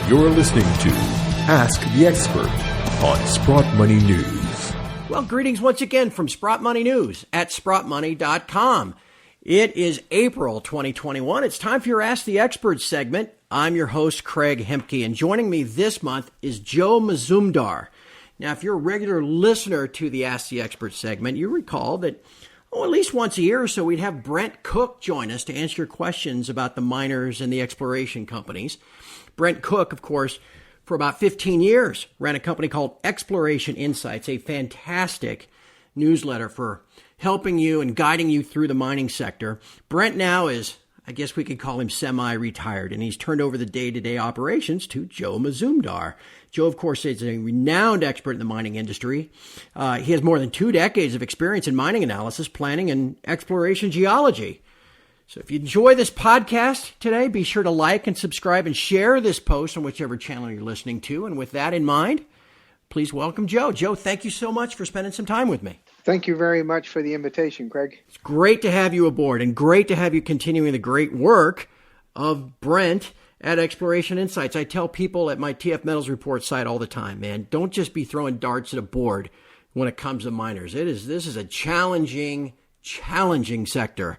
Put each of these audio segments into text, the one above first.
You're listening to Ask the Expert on Sprott Money News. Well, greetings once again from Sprott Money News at sprottmoney.com. It is April 2021. It's time for your Ask the Expert segment. I'm your host, Craig Hemke, and joining me this month is Joe Mazumdar. Now, if you're a regular listener to the Ask the Expert segment, you recall that at least once a year or so, we'd have Brent Cook join us to answer your questions about the miners and the exploration companies. Brent Cook, of course, for about 15 years, ran a company called Exploration Insights, a fantastic newsletter for helping you and guiding you through the mining sector. Brent now is, I guess we could call him semi-retired, and he's turned over the day-to-day operations to Joe Mazumdar. Joe, of course, is a renowned expert in the mining industry. He has more than 2 decades of experience in mining analysis, planning, and exploration geology. So if you enjoy this podcast today, be sure to like and subscribe and share this post on whichever channel you're listening to. And with that in mind, please welcome Joe. Joe, thank you so much for spending some time with me. Thank you very much for the invitation, Craig. It's great to have you aboard and great to have you continuing the great work of Brent at Exploration Insights. I tell people at my TF Metals Report site all the time, man, don't just be throwing darts at a board when it comes to miners. This is a challenging sector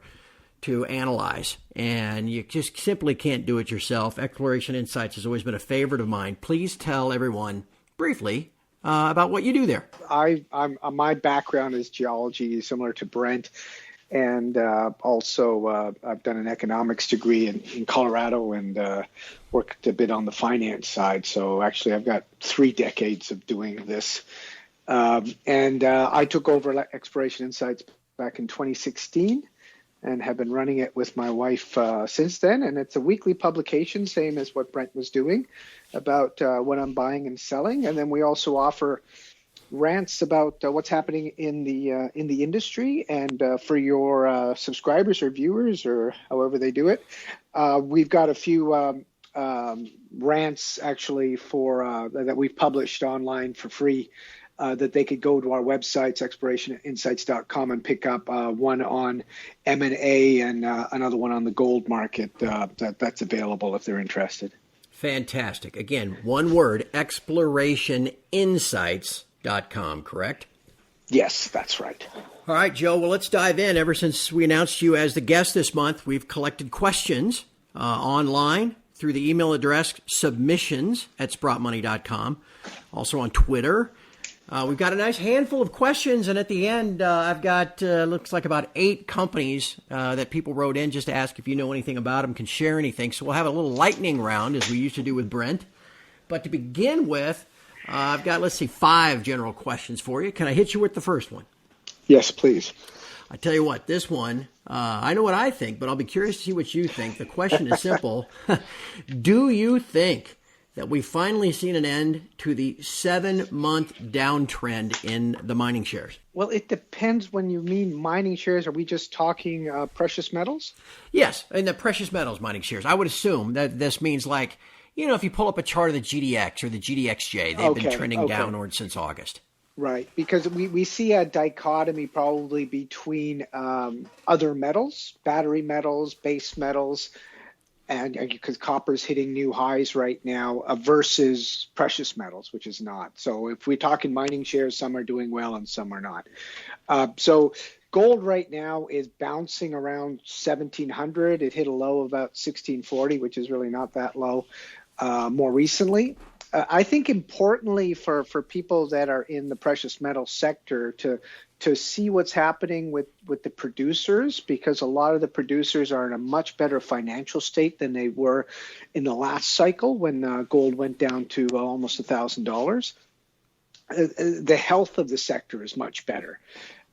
to analyze, and you just simply can't do it yourself. Exploration Insights has always been a favorite of mine. Please tell everyone briefly about what you do there. My background is geology, similar to Brent, and also I've done an economics degree in Colorado and worked a bit on the finance side. So actually, I've got 3 decades of doing this, and I took over Exploration Insights back in 2016. And have been running it with my wife since then. And it's a weekly publication, same as what Brent was doing, about what I'm buying and selling. And then we also offer rants about what's happening in the industry. And for your subscribers or viewers, or however they do it, we've got a few rants actually for that we've published online for free. That they could go to our websites, explorationinsights.com, and pick up one on M&A and another one on the gold market that's available if they're interested. Fantastic. Again, one word, explorationinsights.com, correct? Yes, that's right. All right, Joe, well, let's dive in. Ever since we announced you as the guest this month, we've collected questions online through the email address submissions@sprottmoney.com, also on Twitter. We've got a nice handful of questions, and at the end, I've got, looks like about 8 companies that people wrote in just to ask if you know anything about them, can share anything. So we'll have a little lightning round, as we used to do with Brent. But to begin with, I've got, 5 general questions for you. Can I hit you with the first one? Yes, please. I tell you what, this one, I know what I think, but I'll be curious to see what you think. The question is simple. Do you think that we've finally seen an end to the 7-month downtrend in the mining shares? Well, it depends. When you mean mining shares, are we just talking precious metals? Yes, in the precious metals mining shares. I would assume that this means if you pull up a chart of the GDX or the GDXJ, they've been trending downward since August. Right, because we see a dichotomy probably between other metals, battery metals, base metals, and because copper's hitting new highs right now versus precious metals, which is not. So if we're talking mining shares, some are doing well and some are not. So gold right now is bouncing around 1,700. It hit a low of about 1,640, which is really not that low more recently. I think importantly for people that are in the precious metal sector to see what's happening with the producers, because a lot of the producers are in a much better financial state than they were in the last cycle when gold went down to almost $1,000. The health of the sector is much better.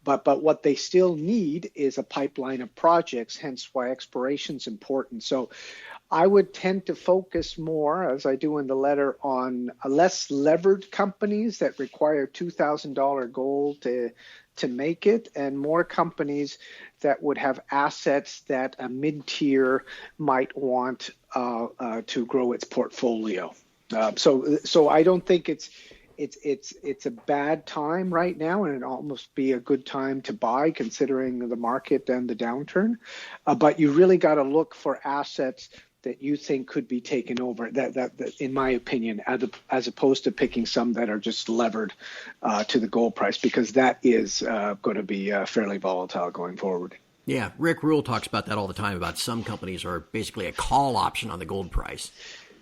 But what they still need is a pipeline of projects, hence why exploration is important. So I would tend to focus more, as I do in the letter, on less levered companies that require $2,000 gold to make it, and more companies that would have assets that a mid-tier might want to grow its portfolio. So I don't think it's a bad time right now, and it'd almost be a good time to buy considering the market and the downturn. But you really got to look for assets that you think could be taken over, that in my opinion, as opposed to picking some that are just levered to the gold price, because that is going to be fairly volatile going forward. Yeah, Rick Rule talks about that all the time, about some companies are basically a call option on the gold price.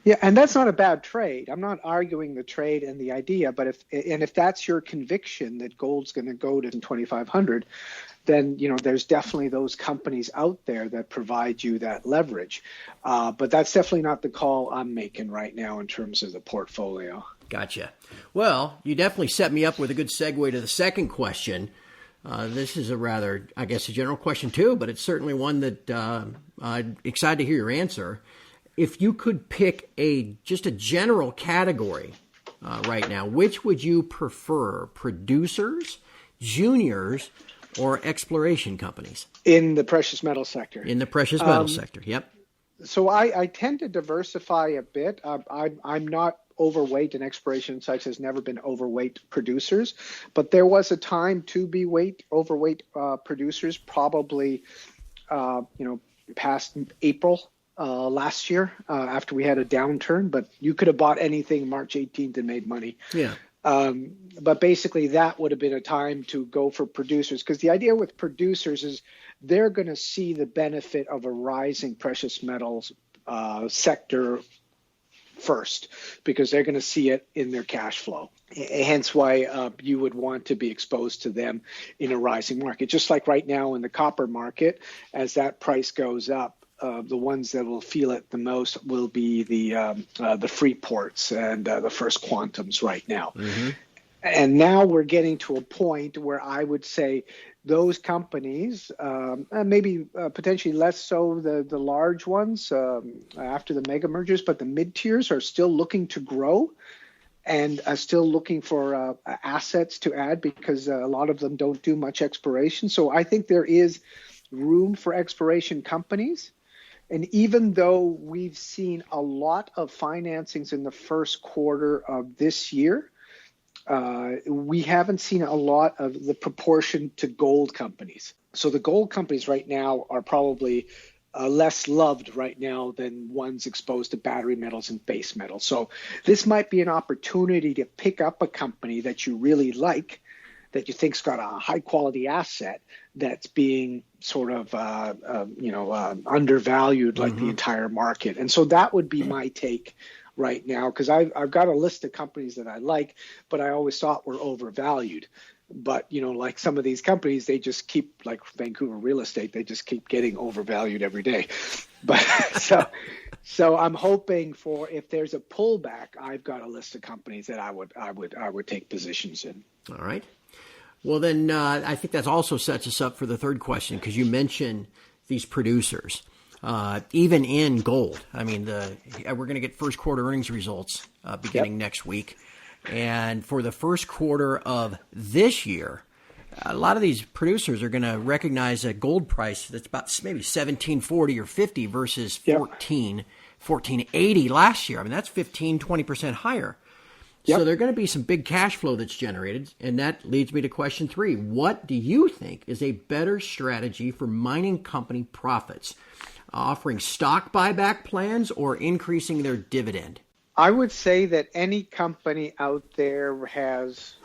Yeah, and that's not a bad trade. I'm not arguing the trade and the idea, but if that's your conviction that gold's going to go to 2,500, then there's definitely those companies out there that provide you that leverage. But that's definitely not the call I'm making right now in terms of the portfolio. Gotcha. Well, you definitely set me up with a good segue to the second question. This is a rather, I guess, a general question too, but it's certainly one that I'm excited to hear your answer. If you could pick just a general category right now, which would you prefer, producers, juniors, or exploration companies? In the precious metal sector. In the precious metal sector, yep. So I tend to diversify a bit. I'm not overweight in exploration. Such has never been overweight producers, but there was a time to be overweight producers, probably past April last year after we had a downturn. But you could have bought anything March 18th and made money. Yeah. But basically that would have been a time to go for producers, because the idea with producers is they're going to see the benefit of a rising precious metals sector first, because they're going to see it in their cash flow. Hence why you would want to be exposed to them in a rising market. Just like right now in the copper market, as that price goes up, the ones that will feel it the most will be the Freeports and the First Quantums right now. Mm-hmm. And now we're getting to a point where I would say those companies, maybe potentially less so the large ones after the mega mergers, but the mid tiers are still looking to grow and still looking for assets to add, because a lot of them don't do much exploration. So I think there is room for exploration companies. And even though we've seen a lot of financings in the first quarter of this year, we haven't seen a lot of the proportion to gold companies. So the gold companies right now are probably less loved right now than ones exposed to battery metals and base metals. So this might be an opportunity to pick up a company that you really like, that you think's got a high quality asset that's being sort of undervalued like the entire market. And so that would be my take right now, because I've got a list of companies that I like, but I always thought were overvalued. But, like some of these companies, they just keep, like Vancouver real estate, they just keep getting overvalued every day. But so I'm hoping for, if there's a pullback, I've got a list of companies that I would take positions in. All right. Well, then I think that also sets us up for the third question, because you mentioned these producers. Even in gold, I mean, we're going to get first quarter earnings results beginning next week. And for the first quarter of this year, a lot of these producers are going to recognize a gold price that's about maybe $1,740 or $1,550 versus $1,480 last year. I mean, that's 15-20% higher. So there's going to be some big cash flow that's generated. And that leads me to question 3. What do you think is a better strategy for mining company profits? Offering stock buyback plans or increasing their dividend? I would say that any company out there has,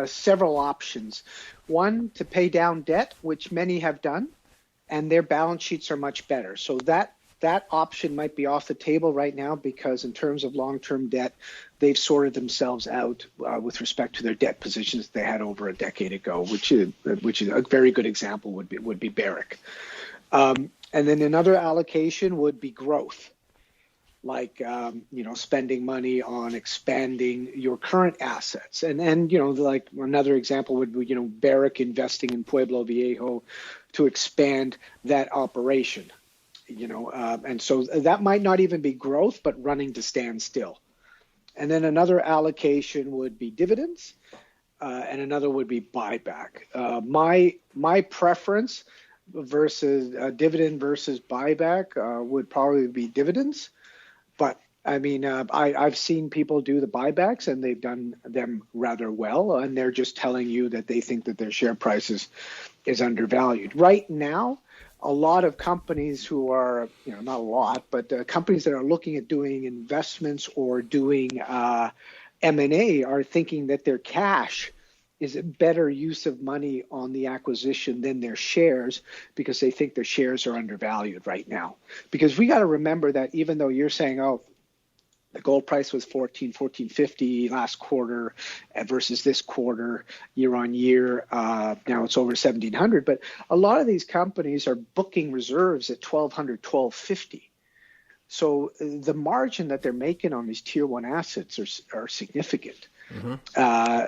several options. One, to pay down debt, which many have done, and their balance sheets are much better. So that option might be off the table right now, because in terms of long-term debt, they've sorted themselves out with respect to their debt positions they had over a decade ago, which is a very good example would be Barrick. And then another allocation would be growth, like spending money on expanding your current assets, and like another example would be Barrick investing in Pueblo Viejo to expand that operation, and so that might not even be growth, but running to stand still. And then another allocation would be dividends, and another would be buyback. My preference versus dividend versus buyback would probably be dividends. But I mean, I've seen people do the buybacks and they've done them rather well, and they're just telling you that they think that their share price is undervalued. Right now, a lot of companies who are, not a lot, but companies that are looking at doing investments or doing M&A are thinking that their cash is a better use of money on the acquisition than their shares, because they think their shares are undervalued right now. Because we got to remember that even though you're saying, oh, the gold price was $1450 last quarter versus this quarter year on year. Now it's over 1700. But a lot of these companies are booking reserves at 1200, 1250. So the margin that they're making on these tier one assets are significant.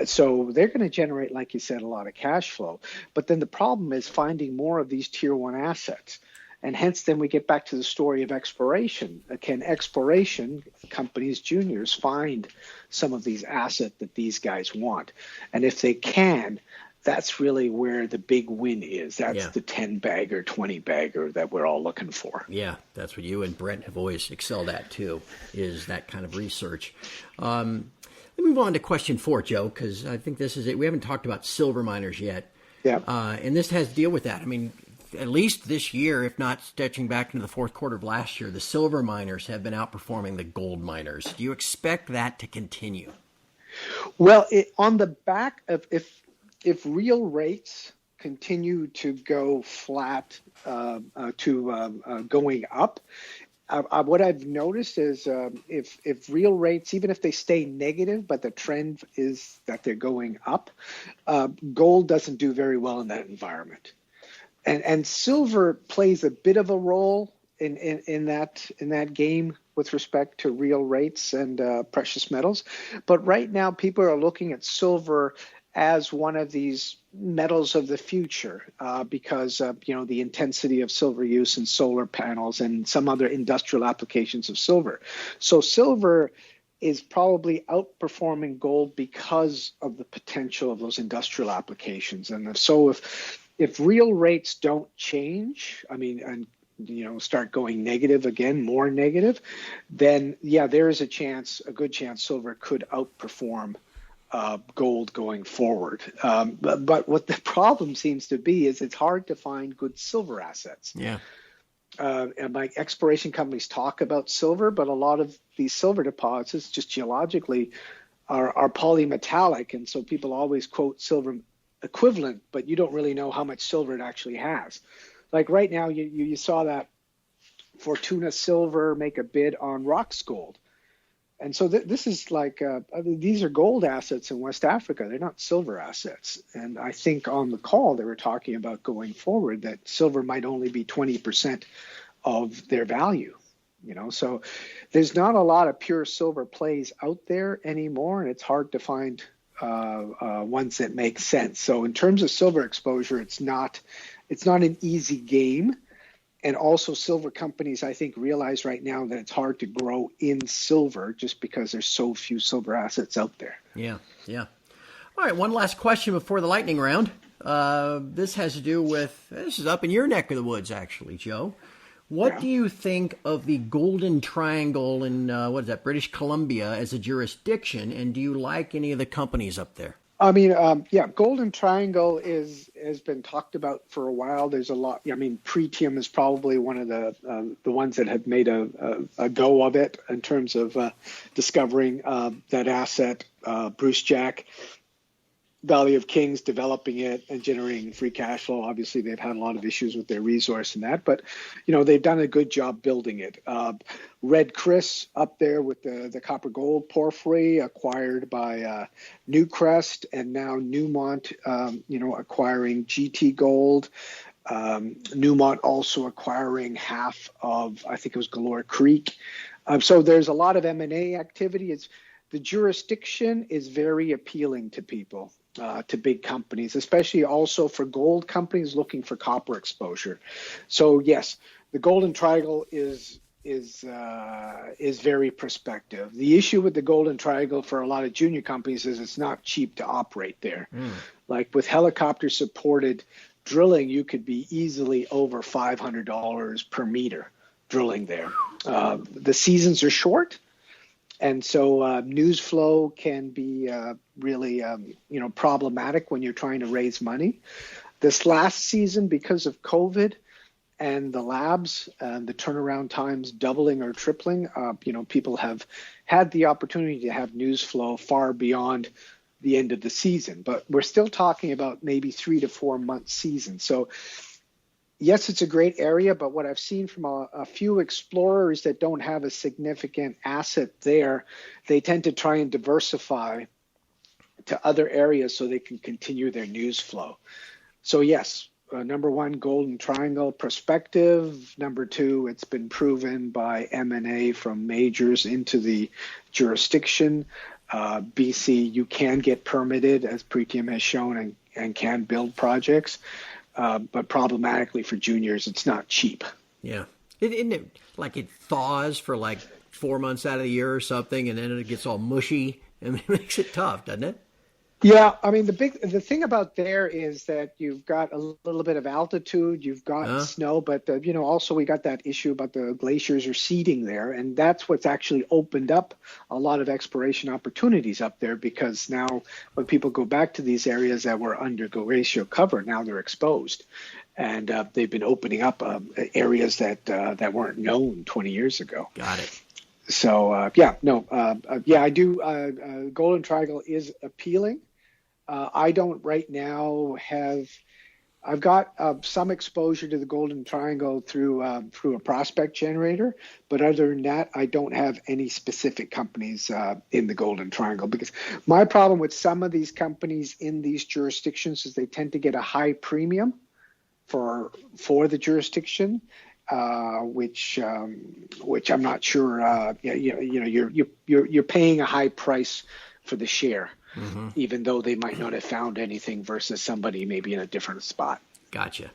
So they're going to generate, like you said, a lot of cash flow. But then the problem is finding more of these tier one assets. And hence, then we get back to the story of exploration. Can exploration companies, juniors, find some of these assets that these guys want? And if they can, that's really where the big win is. That's the 10-bagger, 20-bagger that we're all looking for. Yeah, that's what you and Brent have always excelled at, too, is that kind of research. Let me move on to question 4, Joe, because I think this is it. We haven't talked about silver miners yet. Yeah. And this has to deal with that. I mean, at least this year, if not stretching back into the fourth quarter of last year, the silver miners have been outperforming the gold miners. Do you expect that to continue? Well, on the back of if real rates continue to go flat to going up, what I've noticed is if real rates, even if they stay negative, but the trend is that they're going up, gold doesn't do very well in that environment. And silver plays a bit of a role in that game with respect to real rates and precious metals. But right now, people are looking at silver as one of these metals of the future because the intensity of silver use in solar panels and some other industrial applications of silver. So silver is probably outperforming gold because of the potential of those industrial applications. And so if real rates don't change, and start going negative again, more negative, then there is a good chance silver could outperform gold going forward. But what the problem seems to be is it's hard to find good silver assets. Yeah. And like exploration companies talk about silver, but a lot of these silver deposits just geologically are polymetallic. And so people always quote silver equivalent, but you don't really know how much silver it actually has. Like right now, you saw that Fortuna Silver make a bid on Rox Gold. And so this is like, these are gold assets in West Africa. They're not silver assets. And I think on the call, they were talking about going forward that silver might only be 20% of their value. So there's not a lot of pure silver plays out there anymore, and it's hard to find ones that make sense. So in terms of silver exposure, it's not an easy game. And also silver companies, I think, realize right now that it's hard to grow in silver just because there's so few silver assets out there. Yeah. All right, one last question before the lightning round. This has to do with, this is up in your neck of the woods, actually, Joe. What do you think of the Golden Triangle in, British Columbia as a jurisdiction, and do you like any of the companies up there? Golden Triangle has been talked about for a while. There's a lot. Pretium is probably one of the ones that have made a go of it in terms of discovering that asset. Bruce Jack, Valley of Kings, developing it and generating free cash flow. Obviously, they've had a lot of issues with their resource and that, but they've done a good job building it. Red Chris up there with the copper gold porphyry acquired by Newcrest, and now Newmont, acquiring GT Gold. Newmont also acquiring half of, I think it was Galore Creek. So there's a lot of M&A activity. The jurisdiction is very appealing to people, to big companies, especially also for gold companies looking for copper exposure. So yes, the Golden Triangle is very prospective. The issue with the Golden Triangle for a lot of junior companies is it's not cheap to operate there. Like with helicopter supported drilling, you could be easily over $500 per meter drilling there. The seasons are short. And so news flow can be really, problematic when you're trying to raise money. This last season, because of COVID and the labs, the turnaround times doubling or tripling. People have had the opportunity to have news flow far beyond the end of the season, but we're still talking about maybe 3 to 4 month season. So yes, it's a great area, but what I've seen from a few explorers that don't have a significant asset there, they tend to try and diversify to other areas so they can continue their news flow. So yes, number one, Golden Triangle perspective. Number two, it's been proven by M&A from majors into the jurisdiction. BC, you can get permitted, as Pretium has shown, and can build projects. But problematically for juniors, it's not cheap. Yeah. Isn't it like it thaws for like 4 months out of the year or something, and then it gets all mushy, and it makes it tough, doesn't it? Yeah, I mean, the thing about there is that you've got a little bit of altitude, you've got snow, but also we got that issue about the glaciers receding there, and that's what's actually opened up a lot of exploration opportunities up there, because now when people go back to these areas that were under glacial cover, now they're exposed, and they've been opening up areas that weren't known 20 years ago. Got it. So I do. Golden Triangle is appealing. I don't right now have. I've got some exposure to the Golden Triangle through a prospect generator, but other than that, I don't have any specific companies in the Golden Triangle, because my problem with some of these companies in these jurisdictions is they tend to get a high premium for the jurisdiction. Which I'm not sure. You're paying a high price for the share, even though they might not have found anything versus somebody maybe in a different spot. Gotcha.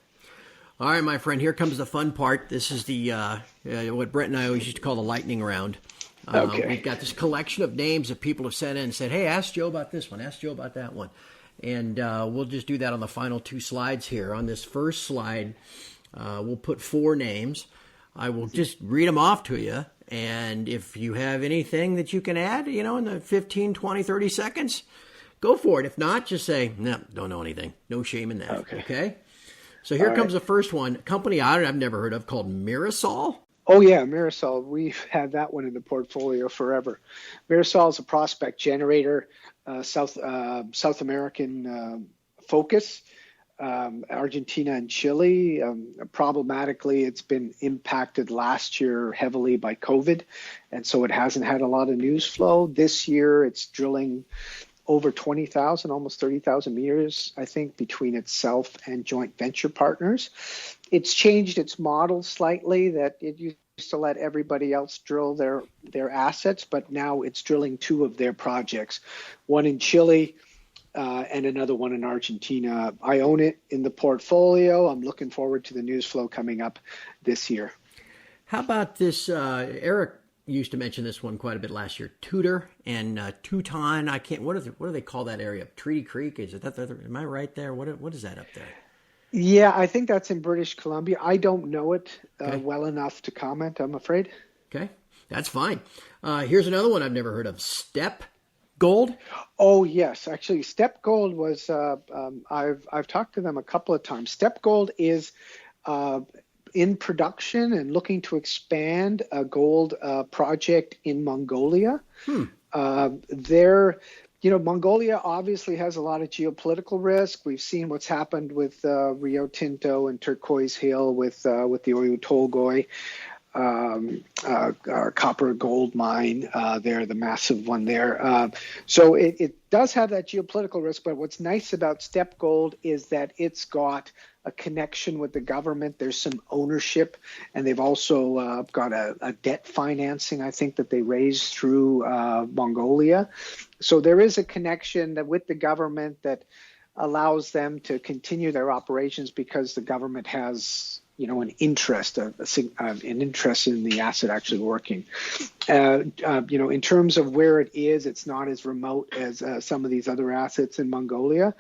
All right, my friend. Here comes the fun part. This is the what Brent and I always used to call the lightning round. Okay. We've got this collection of names that people have sent in and said, "Hey, ask Joe about this one. Ask Joe about that one," and we'll just do that on the final 2 slides here. On this first slide. We'll put 4 names. I will just read them off to you. And if you have anything that you can add, in the 15, 20, 30 seconds, go for it. If not, just say, no, don't know anything. No shame in that. Okay? So here comes the first one. A company I've never heard of called Mirasol. Oh, yeah, Mirasol. We've had that one in the portfolio forever. Mirasol is a prospect generator, South American focus. Argentina and Chile. Problematically, it's been impacted last year heavily by COVID, and so it hasn't had a lot of news flow. This year, it's drilling over 20,000, almost 30,000 meters, I think, between itself and joint venture partners. It's changed its model slightly, that it used to let everybody else drill their assets, but now it's drilling 2 of their projects, one in Chile, and another one in Argentina. I own it in the portfolio. I'm looking forward to the news flow coming up this year. How about this? Eric used to mention this one quite a bit last year. Tudor and Teuton. I can't. What do they call that area? Treaty Creek? Is it that? Am I right there? What is that up there? Yeah, I think that's in British Columbia. I don't know it well enough to comment, I'm afraid. Okay, that's fine. Here's another one I've never heard of. Steppe Gold? Oh yes, actually, Steppe Gold was. I've talked to them a couple of times. Steppe Gold is in production and looking to expand a gold project in Mongolia. Mongolia obviously has a lot of geopolitical risk. We've seen what's happened with Rio Tinto and Turquoise Hill with the Oyu Tolgoi. Copper gold mine there, the massive one there. So it does have that geopolitical risk, but what's nice about Steppe Gold is that it's got a connection with the government. There's some ownership, and they've also got a debt financing, I think, that they raised through Mongolia. So there is a connection with the government that allows them to continue their operations because the government has an interest in the asset actually working. In terms of where it is, it's not as remote as some of these other assets in Mongolia.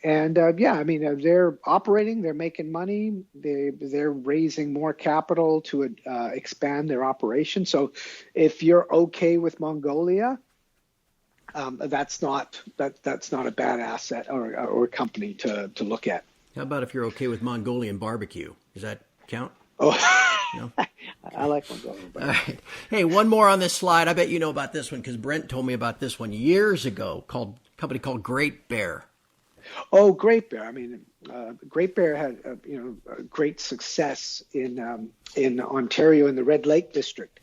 And they're operating, they're making money, they're raising more capital to expand their operation. So if you're okay with Mongolia, that's not a bad asset or company to look at. How about if you're okay with Mongolian barbecue? Is that count? Oh, No? I like one going. All right. Hey, one more on this slide. I bet you know about this one because Brent told me about this one years ago. Company called Great Bear. Oh, Great Bear. I mean, Great Bear had great success in Ontario in the Red Lake district.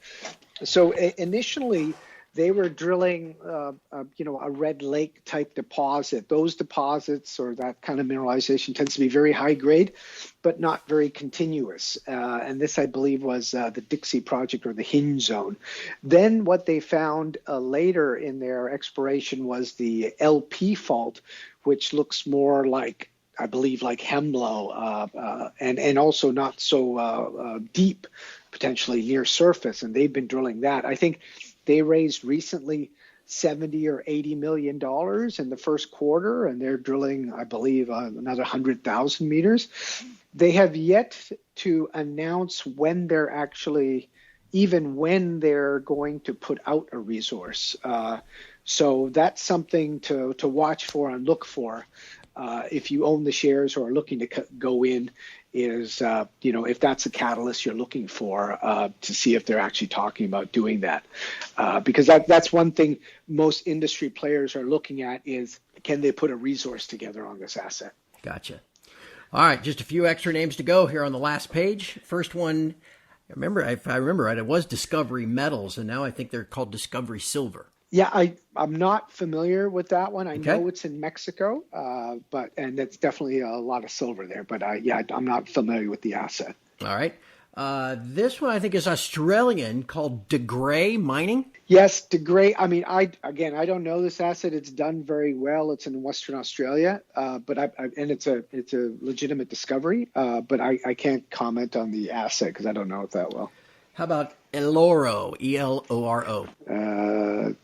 So initially, they were drilling, a Red Lake type deposit. Those deposits or that kind of mineralization tends to be very high grade, but not very continuous. And this, I believe, was the Dixie project or the Hinge zone. Then what they found later in their exploration was the LP fault, which looks more like, I believe, like Hemlo, and also not so deep, potentially near surface. And they've been drilling that. I think they raised recently $70 or $80 million in the first quarter, and they're drilling, I believe, another 100,000 meters. They have yet to announce when they're actually, even when they're going to put out a resource. So that's something to watch for and look for if you own the shares or are looking to go in. Is if that's a catalyst you're looking for to see if they're actually talking about doing that, because that's one thing most industry players are looking at is, can they put a resource together on this asset? Gotcha. All right, just a few extra names to go here on the last page. First one, if I remember right, it was Discovery Metals, and now I think they're called Discovery Silver. Yeah, I'm not familiar with that one. I know it's in Mexico, and it's definitely a lot of silver there. But I'm not familiar with the asset. All right. This one I think is Australian, called DeGrey Mining. Yes, DeGrey. I mean, I don't know this asset. It's done very well. It's in Western Australia, and it's a legitimate discovery. But I can't comment on the asset because I don't know it that well. How about Eloro, Eloro?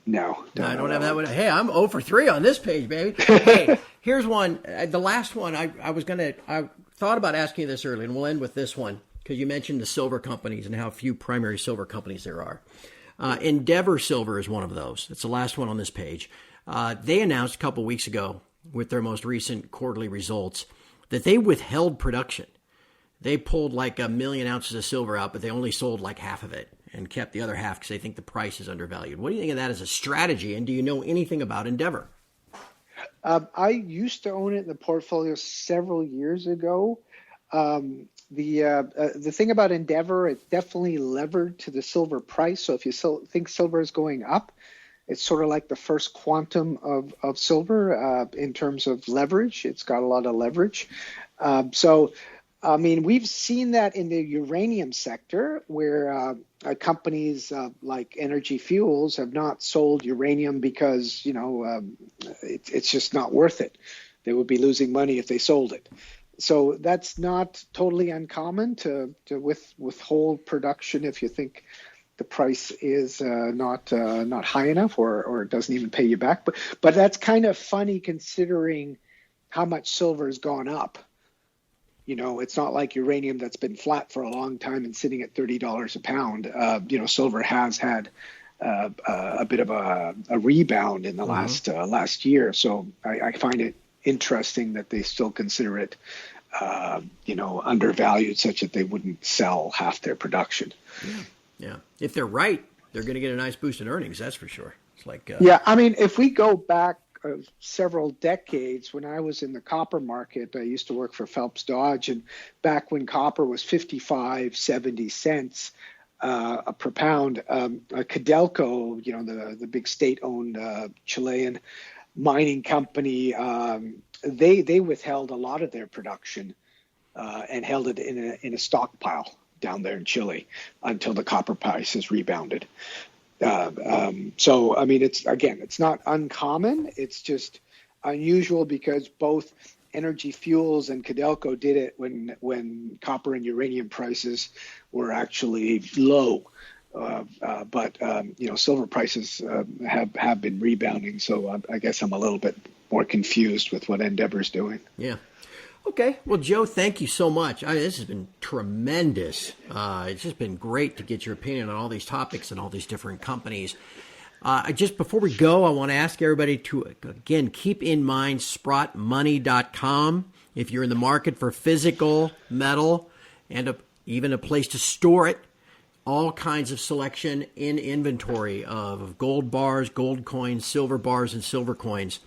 No. I don't have that one. Hey, I'm 0 for 3 on this page, baby. Hey, here's one. The last one, I thought about asking you this earlier, and we'll end with this one, because you mentioned the silver companies and how few primary silver companies there are. Endeavor Silver is one of those. It's the last one on this page. They announced a couple weeks ago with their most recent quarterly results that they withheld production. They pulled like 1 million ounces of silver out, but they only sold like half of it and kept the other half because they think the price is undervalued. What do you think of that as a strategy, and do you know anything about Endeavor? I used to own it in the portfolio several years ago. The thing about Endeavor, it's definitely levered to the silver price. So if you think silver is going up, it's sort of like the first quantum of silver in terms of leverage. It's got a lot of leverage. I mean, we've seen that in the uranium sector where companies like Energy Fuels have not sold uranium because, it's just not worth it. They would be losing money if they sold it. So that's not totally uncommon to withhold production if you think the price is not high enough or it doesn't even pay you back. But that's kind of funny considering how much silver has gone up. It's not like uranium that's been flat for a long time and sitting at $30 a pound. Silver has had a bit of a rebound in the last year. So I find it interesting that they still consider it, undervalued, such that they wouldn't sell half their production. Yeah. If they're right, they're going to get a nice boost in earnings. That's for sure. It's like I mean, if we go back several decades, when I was in the copper market, I used to work for Phelps Dodge, and back when copper was 55, 70 cents per pound, Codelco, the big state-owned Chilean mining company, they withheld a lot of their production and held it in a stockpile down there in Chile until the copper price has rebounded. So, I mean, it's not uncommon. It's just unusual because both Energy Fuels and Codelco did it when copper and uranium prices were actually low. But silver prices have been rebounding. So I guess I'm a little bit more confused with what Endeavor's doing. Yeah. Okay. Well, Joe, thank you so much. This has been tremendous. It's just been great to get your opinion on all these topics and all these different companies. Just before we go, I want to ask everybody to, again, keep in mind sprottmoney.com. If you're in the market for physical metal and even a place to store it. All kinds of selection in inventory of gold bars, gold coins, silver bars, and silver coins.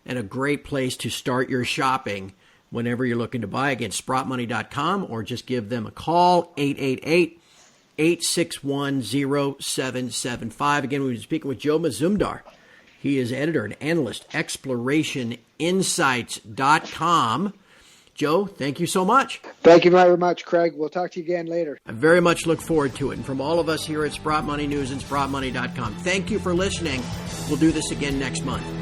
And a great place to start your shopping whenever you're looking to buy. Again, SprottMoney.com, or just give them a call, 888-861-0775. Again, we've been speaking with Joe Mazumdar. He is editor and analyst, ExplorationInsights.com. Joe, thank you so much. Thank you very much, Craig. We'll talk to you again later. I very much look forward to it. And from all of us here at Sprott Money News and SprottMoney.com, thank you for listening. We'll do this again next month.